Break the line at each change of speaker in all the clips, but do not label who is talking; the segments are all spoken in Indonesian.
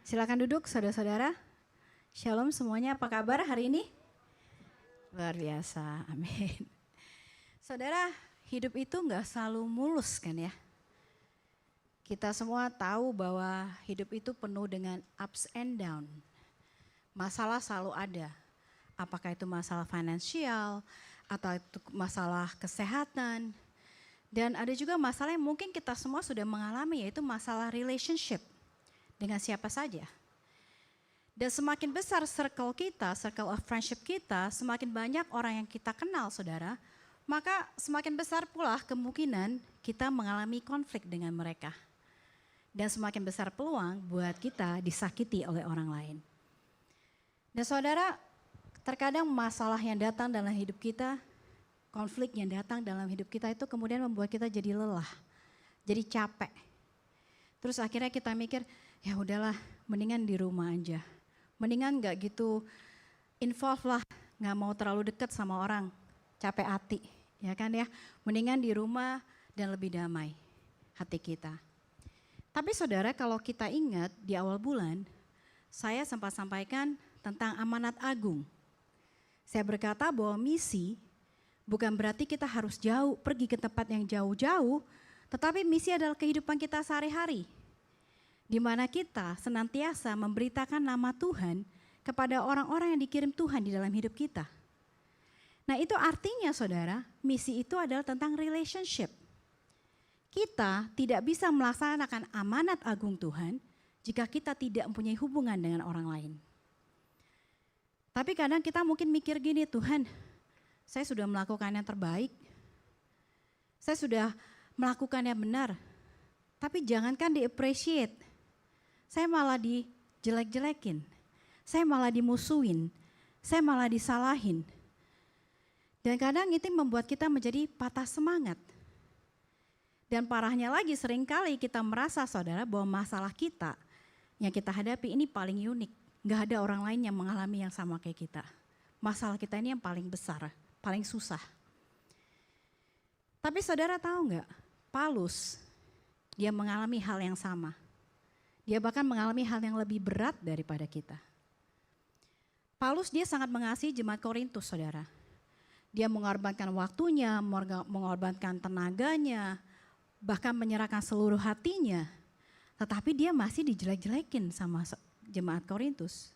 Silakan duduk saudara-saudara. Shalom semuanya, apa kabar hari ini? Luar biasa, amin. Saudara, hidup itu nggak selalu mulus kan ya? Kita semua tahu bahwa hidup itu penuh dengan ups and down. Masalah selalu ada. Apakah itu masalah finansial, atau itu masalah kesehatan. Dan ada juga masalah yang mungkin kita semua sudah mengalami, yaitu masalah relationship. Dengan siapa saja. Dan semakin besar circle kita, circle of friendship kita, semakin banyak orang yang kita kenal saudara, maka semakin besar pula kemungkinan kita mengalami konflik dengan mereka. Dan semakin besar peluang buat kita disakiti oleh orang lain. Dan saudara, terkadang masalah yang datang dalam hidup kita, konflik yang datang dalam hidup kita itu kemudian membuat kita jadi lelah, jadi capek. Terus akhirnya kita mikir, ya udahlah, mendingan di rumah aja. Mendingan gak gitu involve lah, gak mau terlalu dekat sama orang, capek hati. Ya kan ya, mendingan di rumah dan lebih damai hati kita. Tapi saudara, kalau kita ingat di awal bulan, saya sempat sampaikan tentang amanat agung. Saya berkata bahwa misi bukan berarti kita harus jauh, pergi ke tempat yang jauh-jauh, tetapi misi adalah kehidupan kita sehari-hari. Di mana kita senantiasa memberitakan nama Tuhan kepada orang-orang yang dikirim Tuhan di dalam hidup kita. Nah itu artinya saudara, misi itu adalah tentang relationship. Kita tidak bisa melaksanakan amanat agung Tuhan jika kita tidak mempunyai hubungan dengan orang lain. Tapi kadang kita mungkin mikir gini, Tuhan, saya sudah melakukan yang terbaik, saya sudah melakukan yang benar, tapi jangankan di-appreciate, saya malah dijelek-jelekin, saya malah dimusuhin, saya malah disalahin. Dan kadang itu membuat kita menjadi patah semangat. Dan parahnya lagi seringkali kita merasa saudara bahwa masalah kita yang kita hadapi ini paling unik. Gak ada orang lain yang mengalami yang sama kayak kita. Masalah kita ini yang paling besar, paling susah. Tapi saudara tahu gak, Paulus dia mengalami hal yang sama. Dia bahkan mengalami hal yang lebih berat daripada kita. Paulus dia sangat mengasihi jemaat Korintus saudara. Dia mengorbankan waktunya, mengorbankan tenaganya, bahkan menyerahkan seluruh hatinya. Tetapi dia masih dijelek-jelekin sama jemaat Korintus.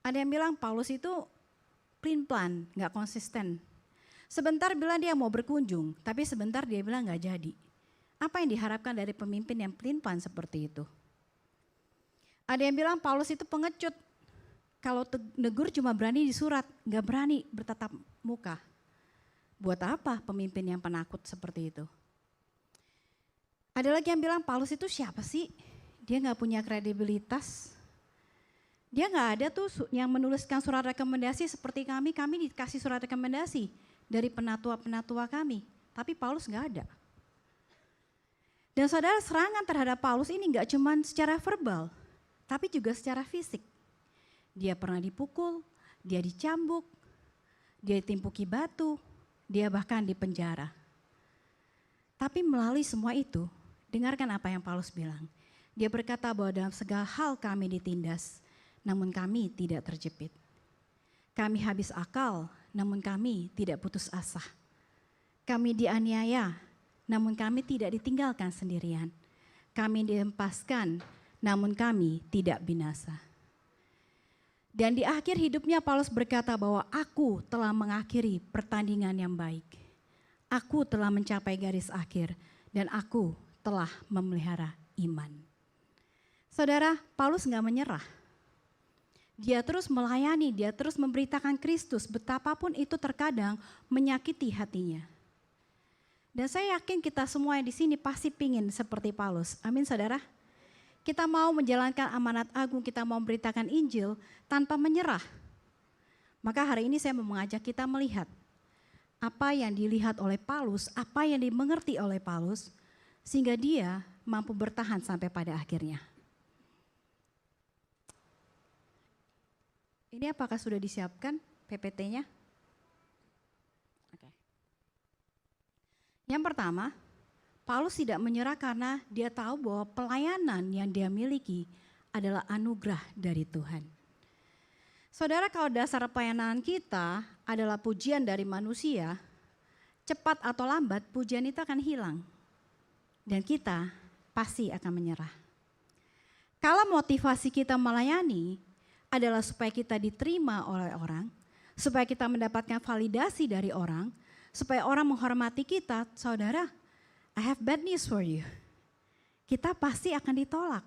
Ada yang bilang Paulus itu pelin-pelan, gak konsisten. Sebentar bilang dia mau berkunjung, tapi sebentar dia bilang gak jadi. Apa yang diharapkan dari pemimpin yang pelin-pelan seperti itu? Ada yang bilang Paulus itu pengecut. Kalau negur cuma berani di surat, gak berani bertatap muka. Buat apa pemimpin yang penakut seperti itu? Ada lagi yang bilang Paulus itu siapa sih? Dia gak punya kredibilitas. Dia gak ada tuh yang menuliskan surat rekomendasi seperti kami dikasih surat rekomendasi dari penatua-penatua kami. Tapi Paulus gak ada. Dan saudara, serangan terhadap Paulus ini gak cuma secara verbal, tapi juga secara fisik. Dia pernah dipukul, dia dicambuk, dia ditimpuki batu, dia bahkan dipenjara. Tapi melalui semua itu, dengarkan apa yang Paulus bilang. Dia berkata bahwa dalam segala hal kami ditindas, namun kami tidak terjepit. Kami habis akal, namun kami tidak putus asa. Kami dianiaya, namun kami tidak ditinggalkan sendirian. Kami dihempaskan, namun kami tidak binasa. Dan di akhir hidupnya Paulus berkata bahwa aku telah mengakhiri pertandingan yang baik. Aku telah mencapai garis akhir dan aku telah memelihara iman. Saudara, Paulus gak menyerah. Dia terus melayani, dia terus memberitakan Kristus betapapun itu terkadang menyakiti hatinya. Dan saya yakin kita semua yang di sini pasti pingin seperti Paulus. Amin saudara. Kita mau menjalankan amanat agung, kita mau memberitakan Injil tanpa menyerah. Maka hari ini saya mau mengajak kita melihat apa yang dilihat oleh Paulus, apa yang dimengerti oleh Paulus, sehingga dia mampu bertahan sampai pada akhirnya. Ini apakah sudah disiapkan PPT-nya? Oke. Yang pertama, Paulus tidak menyerah karena dia tahu bahwa pelayanan yang dia miliki adalah anugerah dari Tuhan. Saudara, kalau dasar pelayanan kita adalah pujian dari manusia, cepat atau lambat pujian itu akan hilang. Dan kita pasti akan menyerah. Kalau motivasi kita melayani adalah supaya kita diterima oleh orang, supaya kita mendapatkan validasi dari orang, supaya orang menghormati kita, saudara, I have bad news for you. Kita pasti akan ditolak.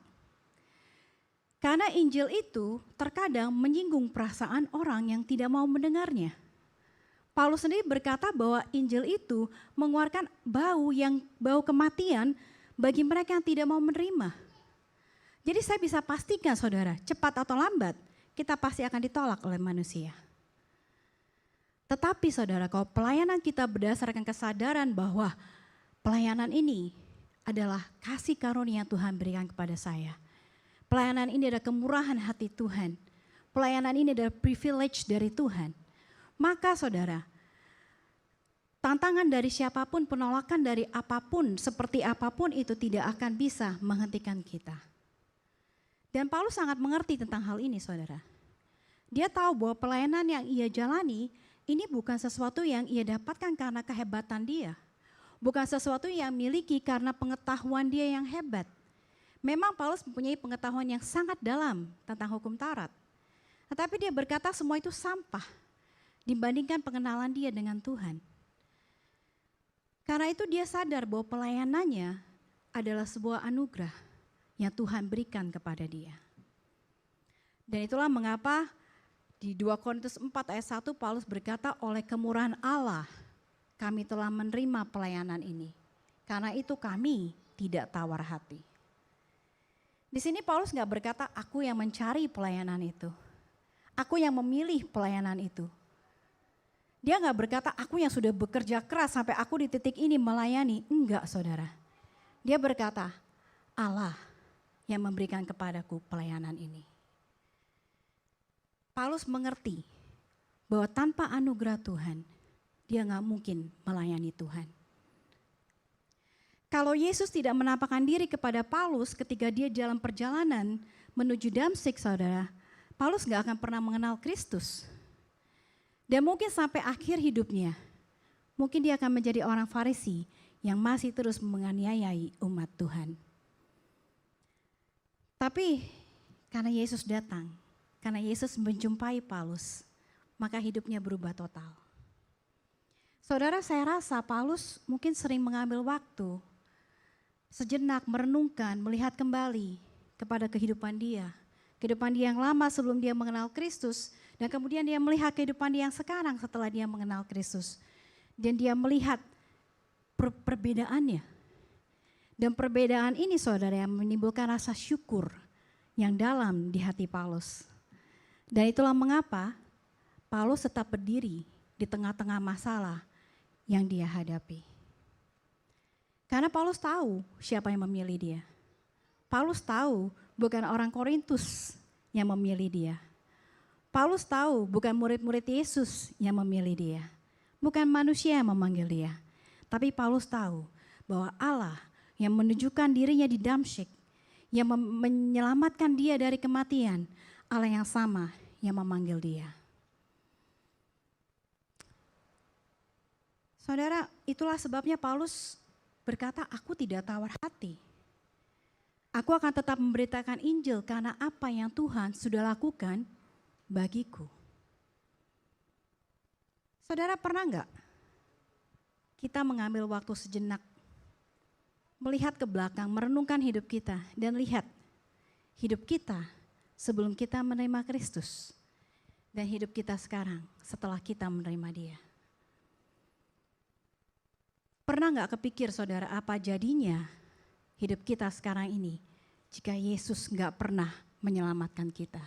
Karena Injil itu terkadang menyinggung perasaan orang yang tidak mau mendengarnya. Paulus sendiri berkata bahwa Injil itu mengeluarkan bau kematian bagi mereka yang tidak mau menerima. Jadi saya bisa pastikan saudara, cepat atau lambat kita pasti akan ditolak oleh manusia. Tetapi saudara, kalau pelayanan kita berdasarkan kesadaran bahwa pelayanan ini adalah kasih karunia Tuhan berikan kepada saya. Pelayanan ini adalah kemurahan hati Tuhan. Pelayanan ini adalah privilege dari Tuhan. Maka saudara, tantangan dari siapapun, penolakan dari apapun, seperti apapun itu tidak akan bisa menghentikan kita. Dan Paulus sangat mengerti tentang hal ini saudara. Dia tahu bahwa pelayanan yang ia jalani ini bukan sesuatu yang ia dapatkan karena kehebatan dia. Bukan sesuatu yang miliki karena pengetahuan dia yang hebat. Memang Paulus mempunyai pengetahuan yang sangat dalam tentang hukum Taurat. Tetapi dia berkata semua itu sampah dibandingkan pengenalan dia dengan Tuhan. Karena itu dia sadar bahwa pelayanannya adalah sebuah anugerah yang Tuhan berikan kepada dia. Dan itulah mengapa di 2 Korintus 4 ayat 1 Paulus berkata, oleh kemurahan Allah kami telah menerima pelayanan ini. Karena itu kami tidak tawar hati. Di sini Paulus nggak berkata aku yang mencari pelayanan itu. Aku yang memilih pelayanan itu. Dia nggak berkata aku yang sudah bekerja keras sampai aku di titik ini melayani. Enggak saudara. Dia berkata Allah yang memberikan kepadaku pelayanan ini. Paulus mengerti bahwa tanpa anugerah Tuhan, dia nggak mungkin melayani Tuhan. Kalau Yesus tidak menampakkan diri kepada Paulus ketika dia dalam perjalanan menuju Damsyik, saudara, Paulus nggak akan pernah mengenal Kristus. Dan mungkin sampai akhir hidupnya, mungkin dia akan menjadi orang Farisi yang masih terus menganiayai umat Tuhan. Tapi karena Yesus datang, karena Yesus menjumpai Paulus, maka hidupnya berubah total. Saudara, saya rasa Paulus mungkin sering mengambil waktu sejenak merenungkan, melihat kembali kepada kehidupan dia. Kehidupan dia yang lama sebelum dia mengenal Kristus, dan kemudian dia melihat kehidupan dia yang sekarang setelah dia mengenal Kristus. Dan dia melihat perbedaannya. Dan perbedaan ini saudara yang menimbulkan rasa syukur yang dalam di hati Paulus. Dan itulah mengapa Paulus tetap berdiri di tengah-tengah masalah yang dia hadapi. Karena Paulus tahu siapa yang memilih dia. Paulus tahu bukan orang Korintus yang memilih dia. Paulus tahu bukan murid-murid Yesus yang memilih dia. Bukan manusia yang memanggil dia. Tapi Paulus tahu bahwa Allah yang menunjukkan dirinya di Damsyik, yang menyelamatkan dia dari kematian, Allah yang sama yang memanggil dia. Saudara, itulah sebabnya Paulus berkata, aku tidak tawar hati. Aku akan tetap memberitakan Injil karena apa yang Tuhan sudah lakukan bagiku. Saudara, pernah enggak kita mengambil waktu sejenak, melihat ke belakang, merenungkan hidup kita, dan lihat hidup kita sebelum kita menerima Kristus, dan hidup kita sekarang setelah kita menerima Dia? Pernah nggak kepikir saudara apa jadinya hidup kita sekarang ini jika Yesus nggak pernah menyelamatkan kita?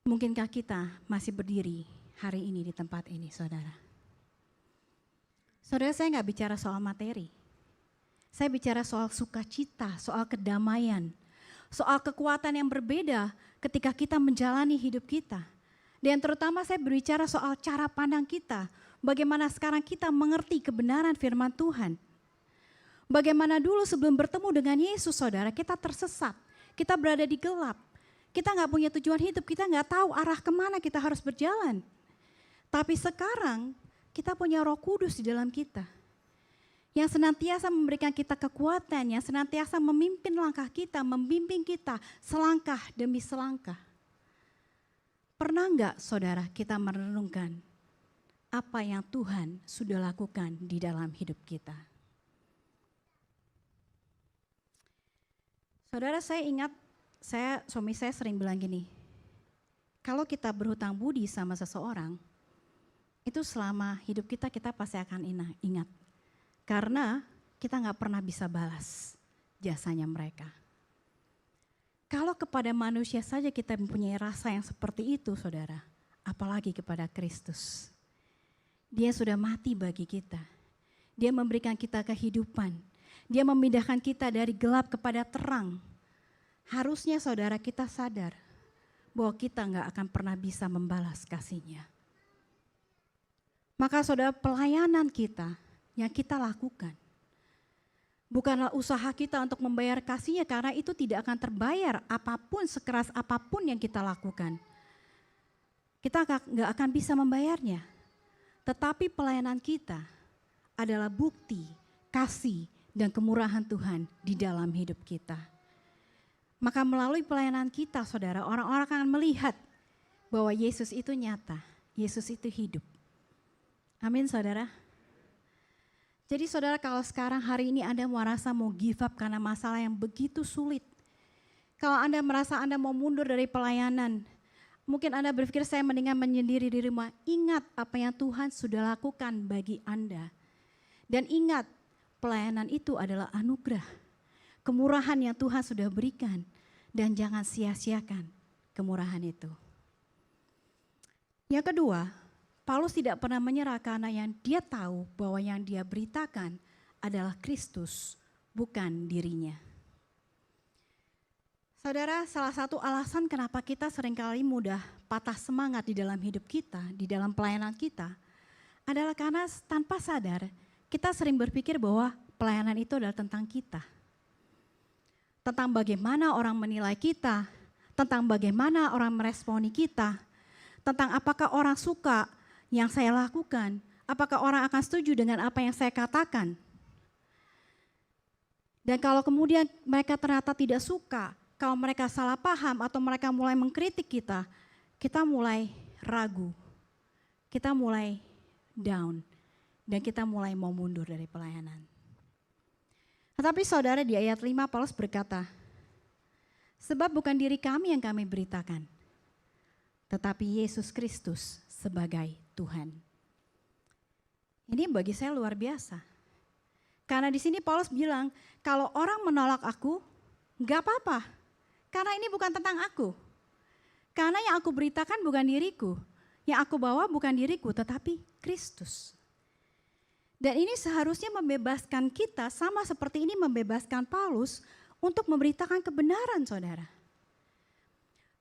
Mungkinkah kita masih berdiri hari ini di tempat ini saudara? Saudara, saya nggak bicara soal materi. Saya bicara soal sukacita, soal kedamaian, soal kekuatan yang berbeda ketika kita menjalani hidup kita. Dan terutama saya berbicara soal cara pandang kita. Bagaimana sekarang kita mengerti kebenaran firman Tuhan. Bagaimana dulu sebelum bertemu dengan Yesus saudara kita tersesat. Kita berada di gelap. Kita nggak punya tujuan hidup, kita nggak tahu arah kemana kita harus berjalan. Tapi sekarang kita punya Roh Kudus di dalam kita. Yang senantiasa memberikan kita kekuatan, yang senantiasa memimpin langkah kita, membimbing kita selangkah demi selangkah. Pernah nggak saudara kita merenungkan apa yang Tuhan sudah lakukan di dalam hidup kita? Saudara, saya ingat suami saya sering bilang gini, kalau kita berhutang budi sama seseorang, itu selama hidup kita pasti akan ingat. Karena kita nggak pernah bisa balas jasanya mereka. Kalau kepada manusia saja kita mempunyai rasa yang seperti itu, saudara, apalagi kepada Kristus. Dia sudah mati bagi kita. Dia memberikan kita kehidupan. Dia memindahkan kita dari gelap kepada terang. Harusnya saudara kita sadar bahwa kita nggak akan pernah bisa membalas kasih-Nya. Maka saudara, pelayanan kita yang kita lakukan bukanlah usaha kita untuk membayar kasih-Nya, karena itu tidak akan terbayar apapun, sekeras apapun yang kita lakukan. Kita nggak akan bisa membayarnya. Tetapi pelayanan kita adalah bukti kasih dan kemurahan Tuhan di dalam hidup kita. Maka melalui pelayanan kita, saudara, orang-orang akan melihat bahwa Yesus itu nyata, Yesus itu hidup. Amin, saudara. Jadi saudara, kalau sekarang hari ini Anda merasa mau give up karena masalah yang begitu sulit. Kalau Anda merasa Anda mau mundur dari pelayanan, mungkin Anda berpikir saya mendingan menyendiri di rumah. Ingat apa yang Tuhan sudah lakukan bagi Anda. Dan ingat, pelayanan itu adalah anugerah. Kemurahan yang Tuhan sudah berikan. Dan jangan sia-siakan kemurahan itu. Yang kedua, Paulus tidak pernah menyerah karena yang dia tahu bahwa yang dia beritakan adalah Kristus, bukan dirinya. Saudara, salah satu alasan kenapa kita seringkali mudah patah semangat di dalam hidup kita, di dalam pelayanan kita, adalah karena tanpa sadar kita sering berpikir bahwa pelayanan itu adalah tentang kita. Tentang bagaimana orang menilai kita, tentang bagaimana orang meresponi kita, tentang apakah orang suka yang saya lakukan, apakah orang akan setuju dengan apa yang saya katakan. Dan kalau kemudian mereka ternyata tidak suka, kalau mereka salah paham atau mereka mulai mengkritik kita, kita mulai ragu, kita mulai down, dan kita mulai mau mundur dari pelayanan. Tetapi saudara, di ayat 5 Paulus berkata, sebab bukan diri kami yang kami beritakan, tetapi Yesus Kristus sebagai Tuhan. Ini bagi saya luar biasa. Karena di sini Paulus bilang, kalau orang menolak aku, enggak apa-apa. Karena ini bukan tentang aku. Karena yang aku beritakan bukan diriku. Yang aku bawa bukan diriku, tetapi Kristus. Dan ini seharusnya membebaskan kita, sama seperti ini membebaskan Paulus untuk memberitakan kebenaran, saudara.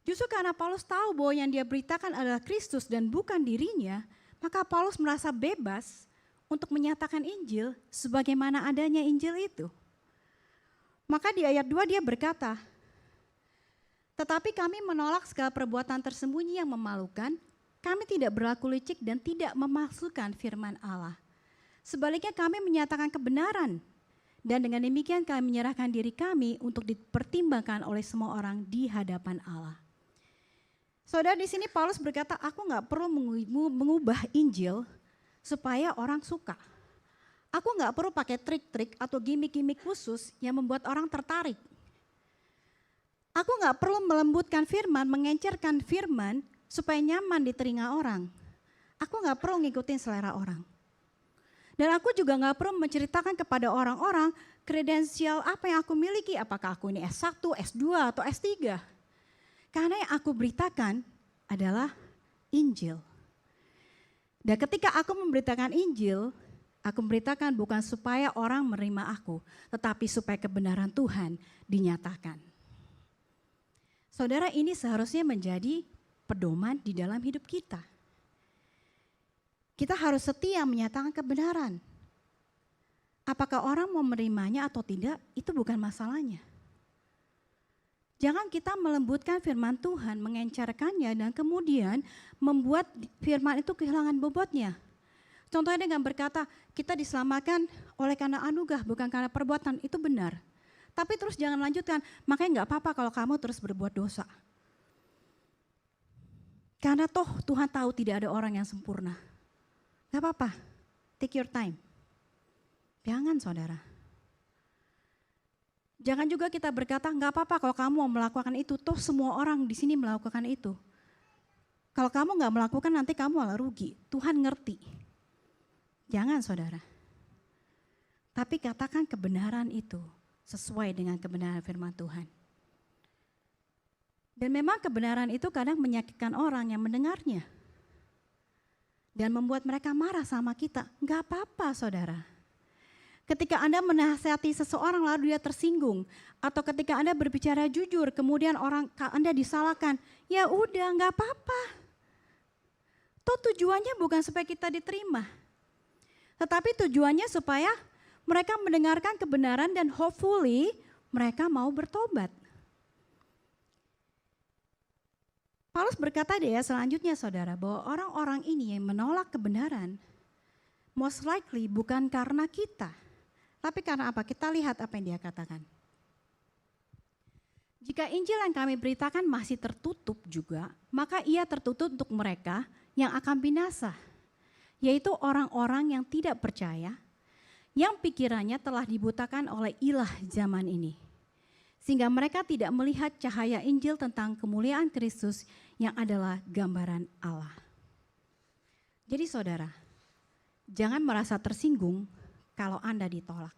Justru karena Paulus tahu bahwa yang dia beritakan adalah Kristus dan bukan dirinya, maka Paulus merasa bebas untuk menyatakan Injil sebagaimana adanya Injil itu. Maka di ayat 2 dia berkata, tetapi kami menolak segala perbuatan tersembunyi yang memalukan, kami tidak berlaku licik dan tidak memalsukan firman Allah. Sebaliknya kami menyatakan kebenaran, dan dengan demikian kami menyerahkan diri kami untuk dipertimbangkan oleh semua orang di hadapan Allah. Saudara, di sini Paulus berkata, aku nggak perlu mengubah Injil supaya orang suka. Aku nggak perlu pakai trik-trik atau gimmick-gimmick khusus yang membuat orang tertarik. Aku nggak perlu melembutkan firman, mengencerkan firman supaya nyaman di telinga orang. Aku nggak perlu ngikutin selera orang. Dan aku juga nggak perlu menceritakan kepada orang-orang kredensial apa yang aku miliki, apakah aku ini S1, S2, atau S3. Karena yang aku beritakan adalah Injil. Dan ketika aku memberitakan Injil, aku memberitakan bukan supaya orang menerima aku, tetapi supaya kebenaran Tuhan dinyatakan. Saudara, ini seharusnya menjadi pedoman di dalam hidup kita. Kita harus setia menyatakan kebenaran. Apakah orang mau menerimanya atau tidak, itu bukan masalahnya. Jangan kita melembutkan firman Tuhan, mengencarkannya, dan kemudian membuat firman itu kehilangan bobotnya. Contohnya dengan berkata, kita diselamatkan oleh karena anugerah, bukan karena perbuatan, itu benar. Tapi terus jangan lanjutkan, makanya gak apa-apa kalau kamu terus berbuat dosa. Karena toh Tuhan tahu tidak ada orang yang sempurna. Gak apa-apa, take your time. Jangan saudara. Jangan juga kita berkata, gak apa-apa kalau kamu mau melakukan itu, toh semua orang di sini melakukan itu. Kalau kamu gak melakukan nanti kamu malah rugi, Tuhan ngerti. Jangan saudara. Tapi katakan kebenaran itu sesuai dengan kebenaran firman Tuhan. Dan memang kebenaran itu kadang menyakitkan orang yang mendengarnya. Dan membuat mereka marah sama kita. Enggak apa-apa saudara. Ketika Anda menasihati seseorang lalu dia tersinggung. Atau ketika Anda berbicara jujur kemudian Anda disalahkan. Ya udah enggak apa-apa. Toh tujuannya bukan supaya kita diterima. Tetapi tujuannya supaya mereka mendengarkan kebenaran dan hopefully mereka mau bertobat. Paulus berkata deh ya selanjutnya saudara bahwa orang-orang ini yang menolak kebenaran most likely bukan karena kita. Tapi karena apa? Kita lihat apa yang dia katakan. Jika Injil yang kami beritakan masih tertutup juga, maka ia tertutup untuk mereka yang akan binasa. Yaitu orang-orang yang tidak percaya, yang pikirannya telah dibutakan oleh ilah zaman ini. Sehingga mereka tidak melihat cahaya Injil tentang kemuliaan Kristus yang adalah gambaran Allah. Jadi saudara, jangan merasa tersinggung kalau Anda ditolak.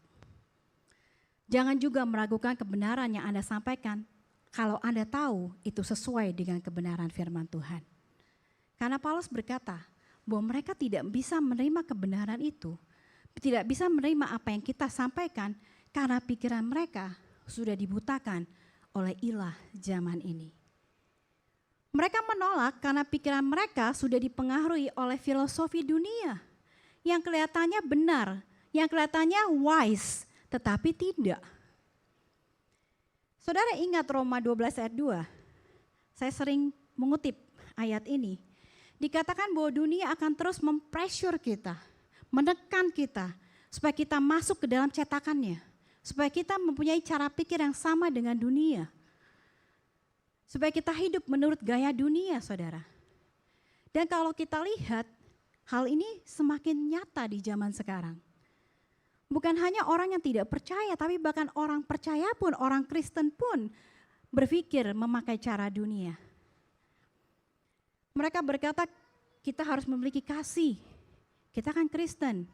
Jangan juga meragukan kebenaran yang Anda sampaikan kalau Anda tahu itu sesuai dengan kebenaran firman Tuhan. Karena Paulus berkata, bahwa mereka tidak bisa menerima kebenaran itu, tidak bisa menerima apa yang kita sampaikan karena pikiran mereka sudah dibutakan oleh ilah zaman ini. Mereka menolak karena pikiran mereka sudah dipengaruhi oleh filosofi dunia yang kelihatannya benar, yang kelihatannya wise, tetapi tidak. Saudara ingat Roma 12 ayat 2? Saya sering mengutip ayat ini. Dikatakan bahwa dunia akan terus mempressure kita, menekan kita, supaya kita masuk ke dalam cetakannya. Supaya kita mempunyai cara pikir yang sama dengan dunia. Supaya kita hidup menurut gaya dunia, saudara. Dan kalau kita lihat, hal ini semakin nyata di zaman sekarang. Bukan hanya orang yang tidak percaya, tapi bahkan orang percaya pun, orang Kristen pun berpikir memakai cara dunia. Mereka berkata kita harus memiliki kasih, kita kan Kristen,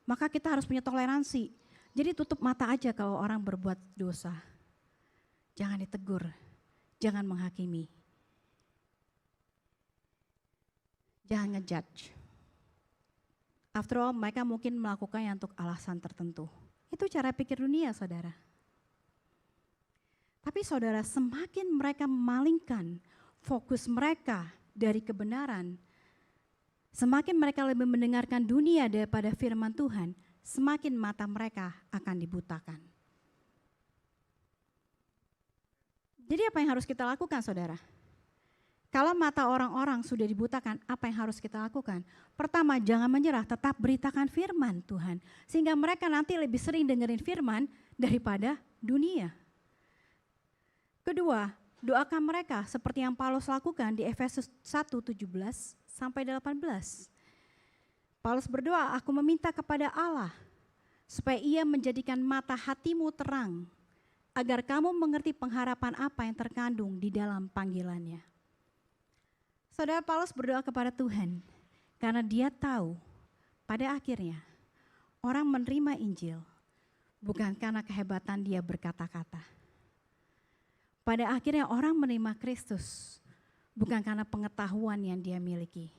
maka kita harus punya toleransi. Jadi tutup mata aja kalau orang berbuat dosa. Jangan ditegur, jangan menghakimi. Jangan ngejudge. After all mereka mungkin melakukannya untuk alasan tertentu. Itu cara pikir dunia saudara. Tapi saudara semakin mereka memalingkan fokus mereka dari kebenaran, semakin mereka lebih mendengarkan dunia daripada firman Tuhan, semakin mata mereka akan dibutakan. Jadi apa yang harus kita lakukan saudara? Kalau mata orang-orang sudah dibutakan, apa yang harus kita lakukan? Pertama, jangan menyerah, tetap beritakan firman Tuhan. Sehingga mereka nanti lebih sering dengerin firman daripada dunia. Kedua, doakan mereka seperti yang Paulus lakukan di Efesus 1:17 sampai 18. Paulus berdoa, aku meminta kepada Allah supaya ia menjadikan mata hatimu terang, agar kamu mengerti pengharapan apa yang terkandung di dalam panggilannya. Saudara, Paulus berdoa kepada Tuhan karena dia tahu pada akhirnya orang menerima Injil bukan karena kehebatan dia berkata-kata. Pada akhirnya orang menerima Kristus bukan karena pengetahuan yang dia miliki,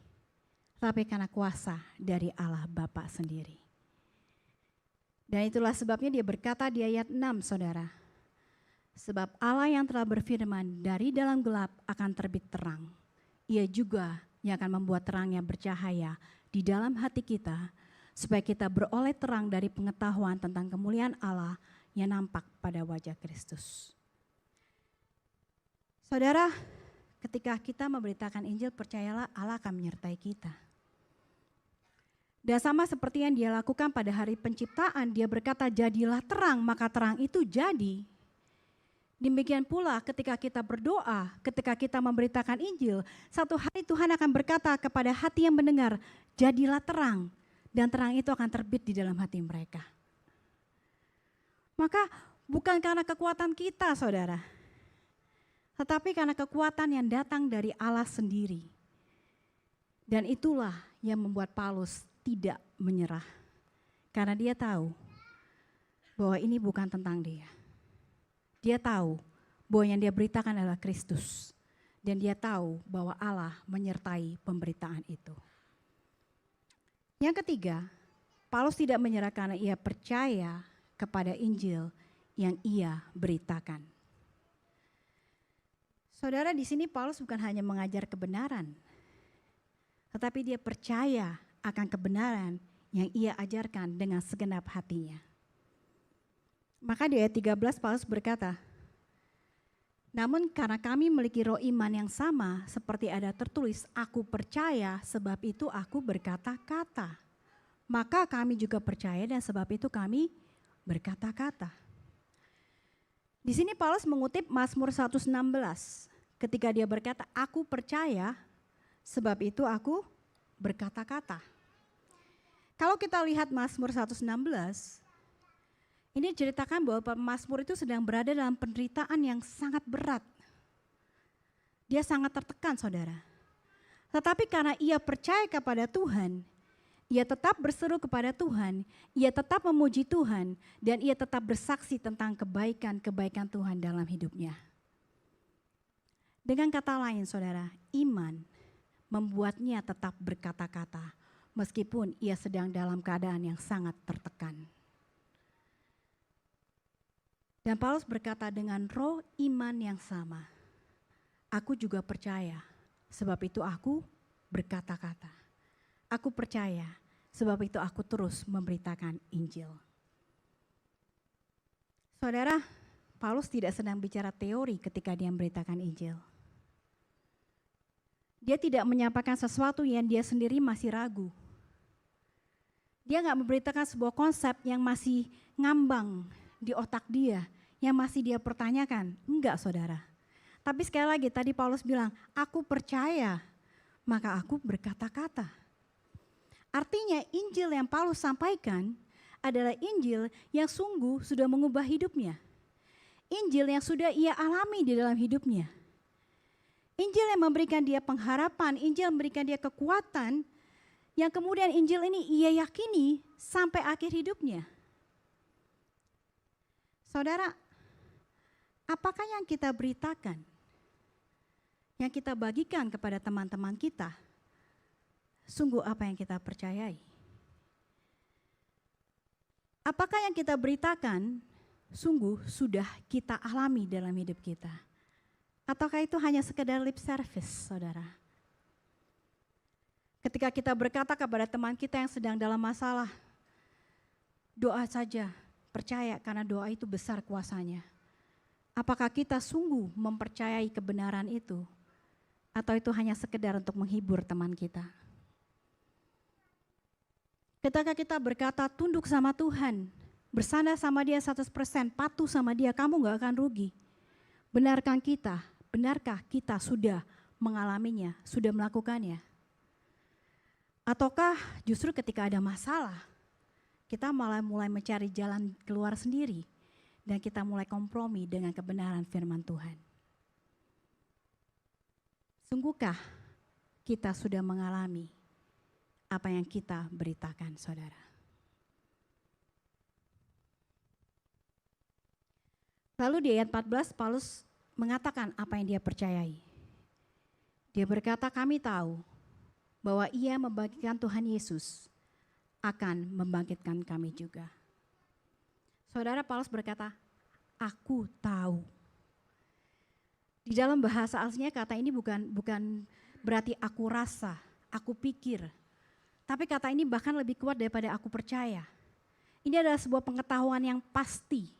tapi karena kuasa dari Allah Bapa sendiri. Dan itulah sebabnya dia berkata di ayat 6 saudara, sebab Allah yang telah berfirman dari dalam gelap akan terbit terang. Ia juga yang akan membuat terangnya bercahaya di dalam hati kita, supaya kita beroleh terang dari pengetahuan tentang kemuliaan Allah yang nampak pada wajah Kristus. Saudara, ketika kita memberitakan Injil, percayalah Allah akan menyertai kita. Dan sama seperti yang dia lakukan pada hari penciptaan, dia berkata jadilah terang, maka terang itu jadi. Demikian pula ketika kita berdoa, ketika kita memberitakan Injil, satu hari Tuhan akan berkata kepada hati yang mendengar, jadilah terang, dan terang itu akan terbit di dalam hati mereka. Maka bukan karena kekuatan kita, saudara, tetapi karena kekuatan yang datang dari Allah sendiri. Dan itulah yang membuat Paulus tidak menyerah. Karena dia tahu bahwa ini bukan tentang dia. Dia tahu bahwa yang dia beritakan adalah Kristus. Dan dia tahu bahwa Allah menyertai pemberitaan itu. Yang ketiga, Paulus tidak menyerah karena ia percaya kepada Injil yang ia beritakan. Saudara, di sini Paulus bukan hanya mengajar kebenaran, tetapi dia percaya akan kebenaran yang ia ajarkan dengan segenap hatinya. Maka di ayat 13 Paulus berkata, namun karena kami memiliki roh iman yang sama, seperti ada tertulis, aku percaya sebab itu aku berkata-kata. Maka kami juga percaya dan sebab itu kami berkata-kata. Di sini Paulus mengutip Mazmur 116 ketika dia berkata, aku percaya sebab itu aku berkata-kata. Kalau kita lihat Mazmur 116, ini ceritakan bahwa pemazmur itu sedang berada dalam penderitaan yang sangat berat. Dia sangat tertekan, saudara. Tetapi karena ia percaya kepada Tuhan, ia tetap berseru kepada Tuhan, ia tetap memuji Tuhan, dan ia tetap bersaksi tentang kebaikan-kebaikan Tuhan dalam hidupnya. Dengan kata lain, saudara, iman membuatnya tetap berkata-kata, meskipun ia sedang dalam keadaan yang sangat tertekan. Dan Paulus berkata dengan roh iman yang sama, aku juga percaya, sebab itu aku berkata-kata. Aku percaya, sebab itu aku terus memberitakan Injil. Saudara, Paulus tidak sedang bicara teori ketika dia memberitakan Injil. Dia tidak menyampaikan sesuatu yang dia sendiri masih ragu. Dia nggak memberitakan sebuah konsep yang masih ngambang di otak dia, yang masih dia pertanyakan. Enggak, saudara. Tapi sekali lagi tadi Paulus bilang, aku percaya, maka aku berkata-kata. Artinya Injil yang Paulus sampaikan adalah Injil yang sungguh sudah mengubah hidupnya. Injil yang sudah ia alami di dalam hidupnya. Injil yang memberikan dia pengharapan, Injil yang memberikan dia kekuatan, yang kemudian Injil ini ia yakini sampai akhir hidupnya. Saudara, apakah yang kita beritakan, yang kita bagikan kepada teman-teman kita, sungguh apa yang kita percayai? Apakah yang kita beritakan sungguh sudah kita alami dalam hidup kita? Ataukah itu hanya sekedar lip service, saudara? Ketika kita berkata kepada teman kita yang sedang dalam masalah, doa saja, percaya karena doa itu besar kuasanya. Apakah kita sungguh mempercayai kebenaran itu? Atau itu hanya sekedar untuk menghibur teman kita? Ketika kita berkata tunduk sama Tuhan, bersandar sama dia 100%, patuh sama dia, kamu gak akan rugi. Benarkah kita sudah mengalaminya, sudah melakukannya? Ataukah justru ketika ada masalah, kita malah mulai mencari jalan keluar sendiri dan kita mulai kompromi dengan kebenaran firman Tuhan? Sungguhkah kita sudah mengalami apa yang kita beritakan, saudara? Lalu di ayat 14 Paulus mengatakan apa yang dia percayai. Dia berkata, kami tahu bahwa ia membangkitkan Tuhan Yesus akan membangkitkan kami juga. Saudara, Paulus berkata, aku tahu. Di dalam bahasa aslinya kata ini bukan berarti aku rasa, aku pikir. Tapi kata ini bahkan lebih kuat daripada aku percaya. Ini adalah sebuah pengetahuan yang pasti.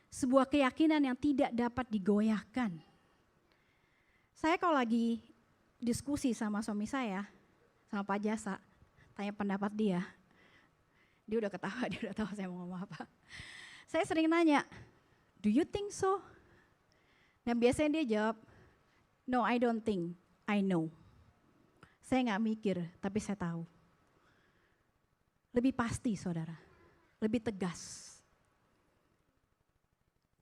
Sebuah keyakinan yang tidak dapat digoyahkan. Saya kalau lagi diskusi sama suami saya, sama Pak Jasa, tanya pendapat dia udah ketawa, dia udah tahu saya mau ngomong apa. Saya sering nanya, do you think so? Dan biasanya dia jawab, no I don't think, I know. Saya nggak mikir, tapi saya tahu. Lebih pasti saudara, lebih tegas.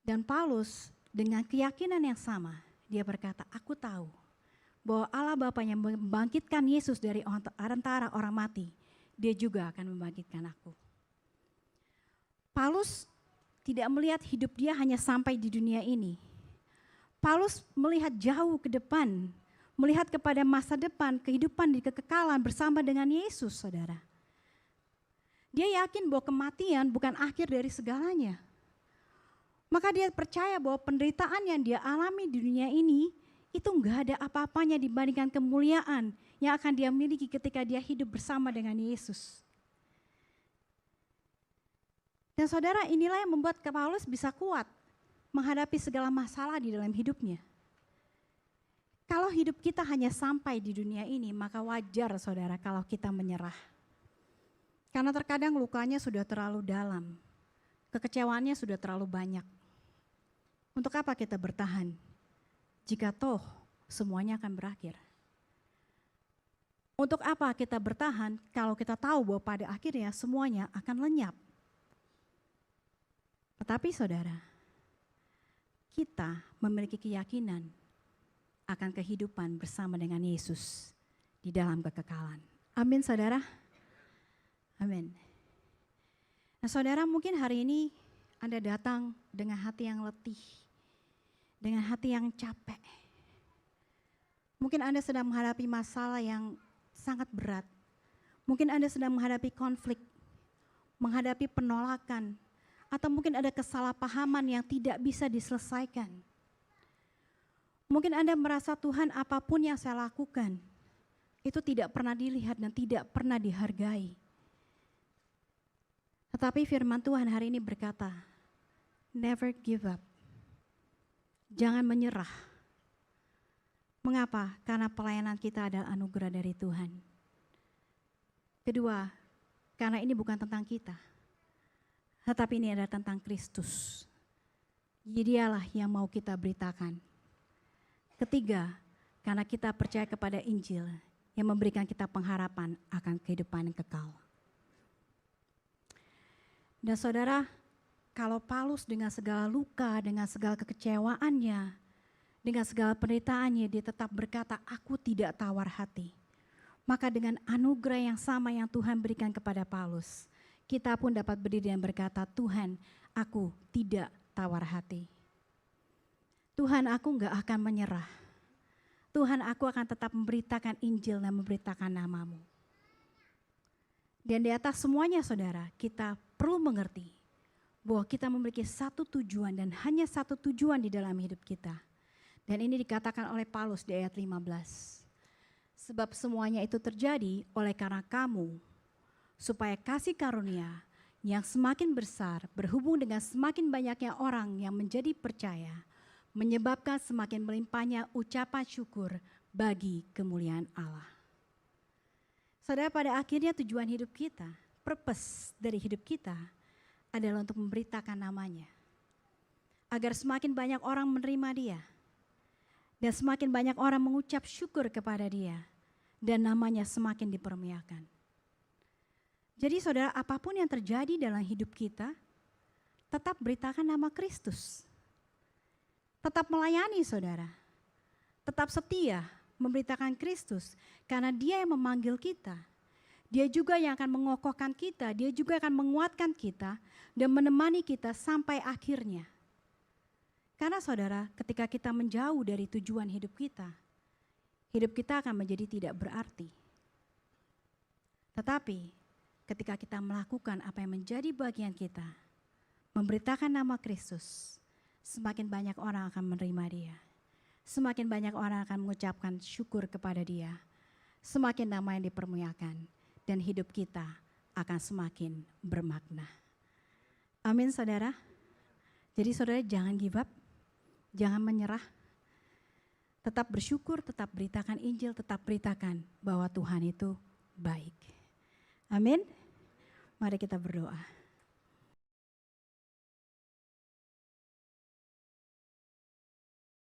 Dan Paulus dengan keyakinan yang sama, dia berkata, aku tahu bahwa Allah Bapa yang membangkitkan Yesus dari antara orang mati, dia juga akan membangkitkan aku. Paulus tidak melihat hidup dia hanya sampai di dunia ini. Paulus melihat jauh ke depan, melihat kepada masa depan, kehidupan di kekekalan bersama dengan Yesus, saudara. Dia yakin bahwa kematian bukan akhir dari segalanya. Maka dia percaya bahwa penderitaan yang dia alami di dunia ini, itu enggak ada apa-apanya dibandingkan kemuliaan yang akan dia miliki ketika dia hidup bersama dengan Yesus. Dan saudara, inilah yang membuat Paulus bisa kuat menghadapi segala masalah di dalam hidupnya. Kalau hidup kita hanya sampai di dunia ini, maka wajar saudara kalau kita menyerah. Karena terkadang lukanya sudah terlalu dalam, kekecewaannya sudah terlalu banyak. Untuk apa kita bertahan? Jika toh semuanya akan berakhir. Untuk apa kita bertahan kalau kita tahu bahwa pada akhirnya semuanya akan lenyap? Tetapi saudara, kita memiliki keyakinan akan kehidupan bersama dengan Yesus di dalam kekekalan. Amin saudara. Amin. Nah saudara, mungkin hari ini Anda datang dengan hati yang letih, dengan hati yang capek. Mungkin Anda sedang menghadapi masalah yang sangat berat. Mungkin Anda sedang menghadapi konflik, menghadapi penolakan, atau mungkin ada kesalahpahaman yang tidak bisa diselesaikan. Mungkin Anda merasa Tuhan, apapun yang saya lakukan, itu tidak pernah dilihat dan tidak pernah dihargai. Tetapi firman Tuhan hari ini berkata, never give up. Jangan menyerah. Mengapa? Karena pelayanan kita adalah anugerah dari Tuhan. Kedua, karena ini bukan tentang kita, tetapi ini adalah tentang Kristus. Dialah yang mau kita beritakan. Ketiga, karena kita percaya kepada Injil yang memberikan kita pengharapan akan kehidupan yang kekal. Dan saudara, kalau Paulus dengan segala luka, dengan segala kekecewaannya, dengan segala penderitaannya, dia tetap berkata, aku tidak tawar hati. Maka dengan anugerah yang sama yang Tuhan berikan kepada Paulus, kita pun dapat berdiri dan berkata, Tuhan, aku tidak tawar hati. Tuhan, aku enggak akan menyerah. Tuhan, aku akan tetap memberitakan Injil dan memberitakan nama-Mu. Dan di atas semuanya saudara, kita perlu mengerti bahwa kita memiliki satu tujuan dan hanya satu tujuan di dalam hidup kita. Dan ini dikatakan oleh Paulus di ayat 15. Sebab semuanya itu terjadi oleh karena kamu, supaya kasih karunia yang semakin besar berhubung dengan semakin banyaknya orang yang menjadi percaya, menyebabkan semakin melimpahnya ucapan syukur bagi kemuliaan Allah. Saudara, pada akhirnya tujuan hidup kita, purpose dari hidup kita adalah untuk memberitakan namanya. Agar semakin banyak orang menerima dia. Dan semakin banyak orang mengucap syukur kepada dia. Dan namanya semakin dipermuliakan. Jadi saudara, apapun yang terjadi dalam hidup kita, tetap beritakan nama Kristus. Tetap melayani saudara. Tetap setia memberitakan Kristus. Karena dia yang memanggil kita. Dia juga yang akan mengokohkan kita, dia juga akan menguatkan kita dan menemani kita sampai akhirnya. Karena saudara, ketika kita menjauh dari tujuan hidup kita akan menjadi tidak berarti. Tetapi ketika kita melakukan apa yang menjadi bagian kita, memberitakan nama Kristus, semakin banyak orang akan menerima dia. Semakin banyak orang akan mengucapkan syukur kepada dia. Semakin nama yang dipermuliakan. Dan hidup kita akan semakin bermakna. Amin saudara. Jadi saudara jangan give up, jangan menyerah. Tetap bersyukur, tetap beritakan Injil, tetap beritakan bahwa Tuhan itu baik. Amin. Mari kita berdoa.